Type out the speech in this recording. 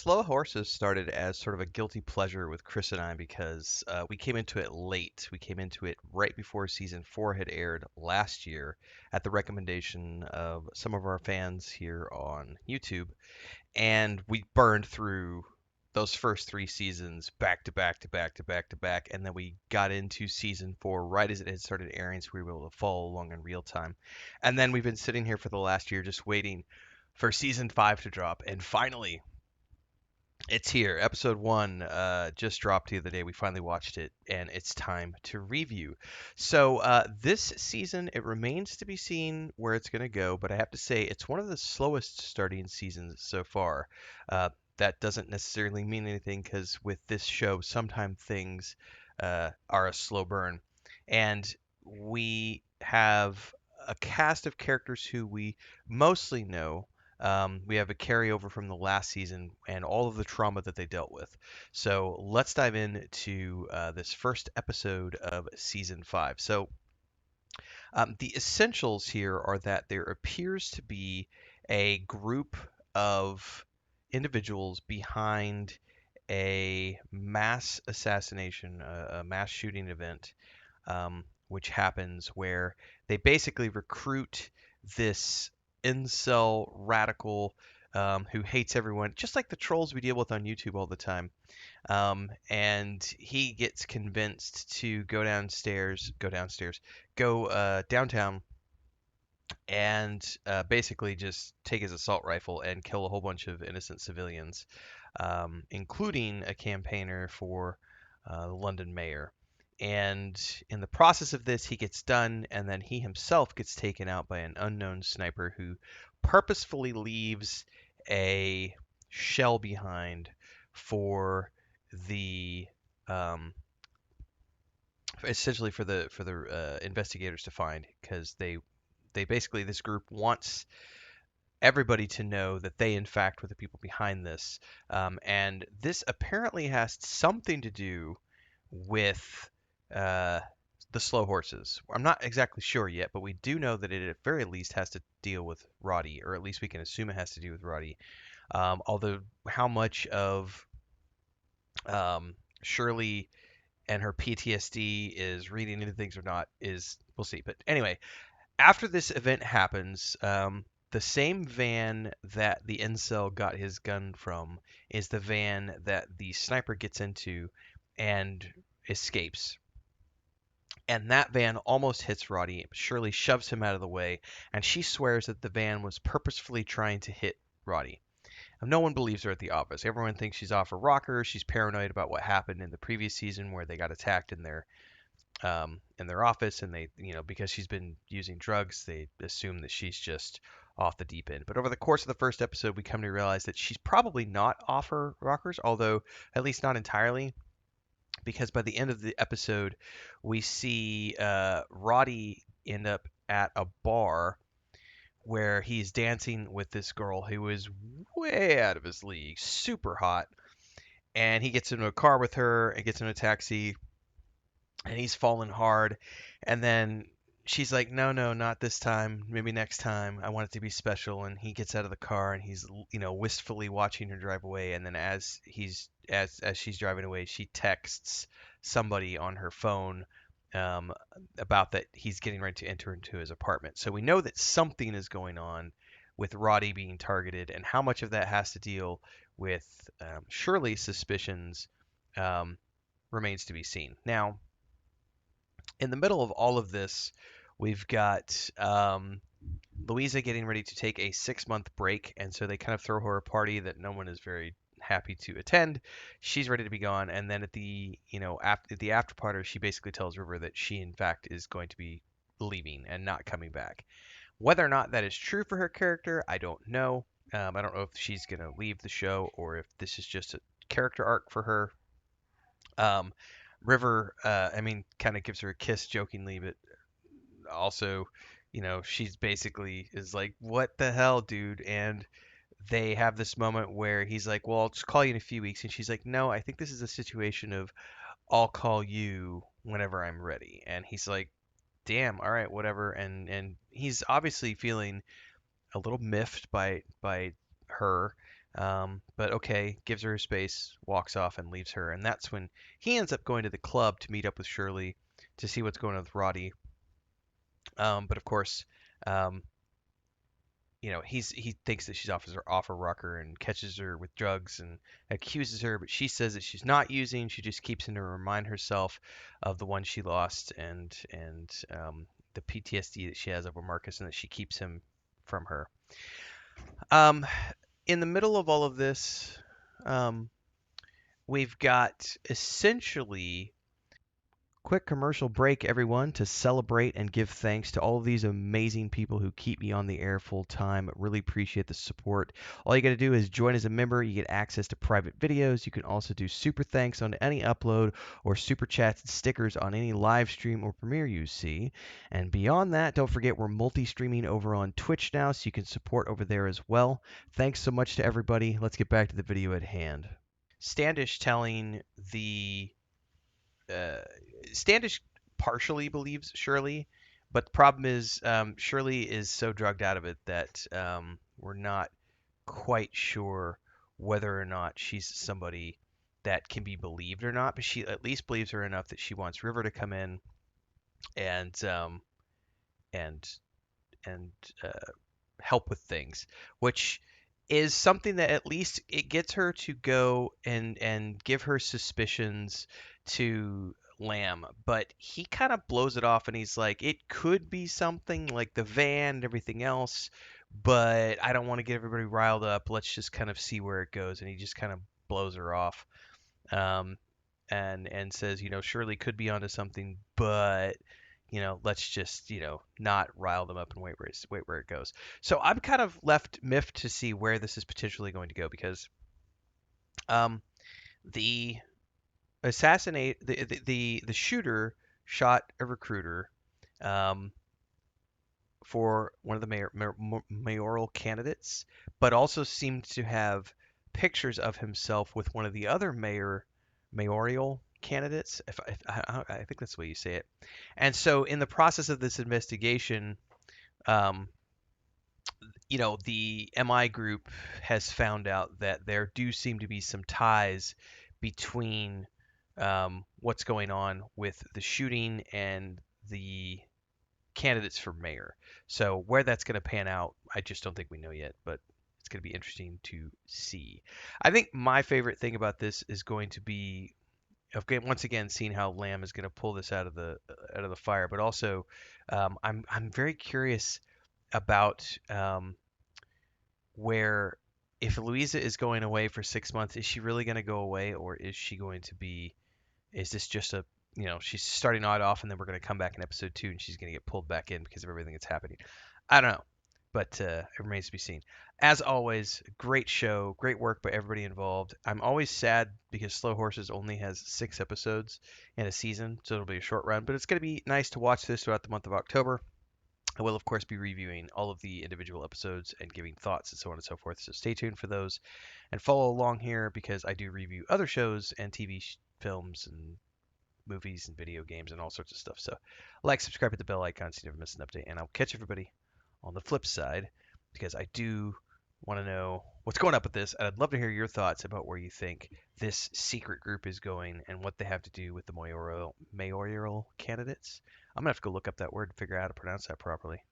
Slow Horses started as sort of a guilty pleasure with Chris and I because we came into it late. We came into it right before season four had aired last year at the recommendation of some of our fans here on YouTube. And we burned through those first three seasons back to back to back to back to back. And then we got into season four right as it had started airing, so we were able to follow along in real time. And then we've been sitting here for the last year just waiting for season five to drop. And finally, it's here. Episode one just dropped the other day. We finally watched it, and it's time to review. So this season, it remains to be seen where it's going to go, but I have to say it's one of the slowest starting seasons so far. That doesn't necessarily mean anything because with this show, sometimes things are a slow burn, and we have a cast of characters who we mostly know. We have a carryover from the last season and all of the trauma that they dealt with. So let's dive into this first episode of season five. So the essentials here are that there appears to be a group of individuals behind a mass assassination, a mass shooting event, which happens where they basically recruit this incel radical who hates everyone, just like the trolls we deal with on YouTube all the time. And he gets convinced to go downtown and basically just take his assault rifle and kill a whole bunch of innocent civilians, including a campaigner for the London mayor. And in the process of this, he gets done, and then he himself gets taken out by an unknown sniper who purposefully leaves a shell behind for the essentially for the investigators to find because they basically this group wants everybody to know that they in fact were the people behind this, and this apparently has something to do with uh, the slow horses. I'm not exactly sure yet, but we do know that it at very least has to deal with Roddy, or at least we can assume it has to do with Roddy. Although how much of Shirley and her PTSD is reading into things or not is we'll see. But anyway, after this event happens, the same van that the incel got his gun from is the van that the sniper gets into and escapes. And that van almost hits Roddy. Shirley shoves him out of the way, and she swears that the van was purposefully trying to hit Roddy. No one believes her at the office. Everyone thinks she's off her rocker. She's paranoid about what happened in the previous season where they got attacked in their office, and they, because she's been using drugs, they assume that she's just off the deep end. But over the course of the first episode, we come to realize that she's probably not off her rockers, although at least not entirely, because by the end of the episode, we see Roddy end up at a bar where he's dancing with this girl who is way out of his league, super hot, and he gets into a car with her and gets in a taxi and he's falling hard. And then she's like, "No, no, not this time. Maybe next time. I want it to be special." And he gets out of the car and he's, wistfully watching her drive away. And then as she's driving away, she texts somebody on her phone um, about that he's getting ready to enter into his apartment. So we know that something is going on with Roddy being targeted, and how much of that has to deal with Shirley's suspicions um, remains to be seen. Now, in the middle of all of this, we've got Louisa getting ready to take a 6-month break, and so they kind of throw her a party that no one is very happy to attend. She's ready to be gone, and then at the after party, she basically tells River that she in fact is going to be leaving and not coming back. Whether or not that is true for her character, I don't know. I don't know if she's gonna leave the show or if this is just a character arc for her. Um, River, kind of gives her a kiss jokingly, but also, she's basically is like, "What the hell, dude?" And they have this moment where he's like, "Well, I'll just call you in a few weeks," and she's like, "No, I think this is a situation of I'll call you whenever I'm ready." And he's like, "Damn, all right, whatever." And he's obviously feeling a little miffed by her. But okay, gives her space, walks off, and leaves her. And that's when he ends up going to the club to meet up with Shirley to see what's going on with Roddy. But of course, um, he thinks that she's off her rocker and catches her with drugs and accuses her, but she says that she's not using. She just keeps him to remind herself of the one she lost and the PTSD that she has over Marcus, and that she keeps him from her. Um, in the middle of all of this, um, we've got essentially quick commercial break, everyone, to celebrate and give thanks to all of these amazing people who keep me on the air full time. Really appreciate the support. All you got to do is join as a member. You get access to private videos. You can also do super thanks on any upload or super chats and stickers on any live stream or premiere you see. And beyond that, don't forget we're multi streaming over on Twitch now, so you can support over there as well. Thanks so much to everybody. Let's get back to the video at hand. Standish telling the uh, Standish partially believes Shirley, but the problem is Shirley is so drugged out of it that we're not quite sure whether or not she's somebody that can be believed or not. But she at least believes her enough that she wants River to come in and and and help with things, which is something that at least it gets her to go and give her suspicions to Lamb, but he kind of blows it off and he's like, it could be something like the van and everything else, but I don't want to get everybody riled up. Let's just kind of see where it goes. And he just kind of blows her off. Um, and says, Shirley could be onto something, but let's just not rile them up and wait where it goes. So I'm kind of left miffed to see where this is potentially going to go because um, the the shooter shot a recruiter um, for one of the mayoral candidates, but also seemed to have pictures of himself with one of the other mayoral candidates. If I think that's the way you say it. And so, in the process of this investigation, um, the MI group has found out that there do seem to be some ties between what's going on with the shooting and the candidates for mayor. So where that's going to pan out, I just don't think we know yet, but it's going to be interesting to see. I think my favorite thing about this is going to be once again seeing how Lamb is going to pull this out of the fire, but also I'm very curious about where if Louisa is going away for 6 months, is she really going to go away, or is she going to be is this just she's starting off and then we're going to come back in episode 2 and she's going to get pulled back in because of everything that's happening? I don't know, but it remains to be seen. As always, great show, great work by everybody involved. I'm always sad because Slow Horses only has 6 episodes in a season, so it'll be a short run, but it's going to be nice to watch this throughout the month of October. I will, of course, be reviewing all of the individual episodes and giving thoughts and so on and so forth. So stay tuned for those and follow along here because I do review other shows and TV films and movies and video games and all sorts of stuff. So like, subscribe, hit the bell icon so you never miss an update. And I'll catch everybody on the flip side because I do want to know what's going up with this. And I'd love to hear your thoughts about where you think this secret group is going and what they have to do with the mayoral candidates. I'm going to have to go look up that word and figure out how to pronounce that properly.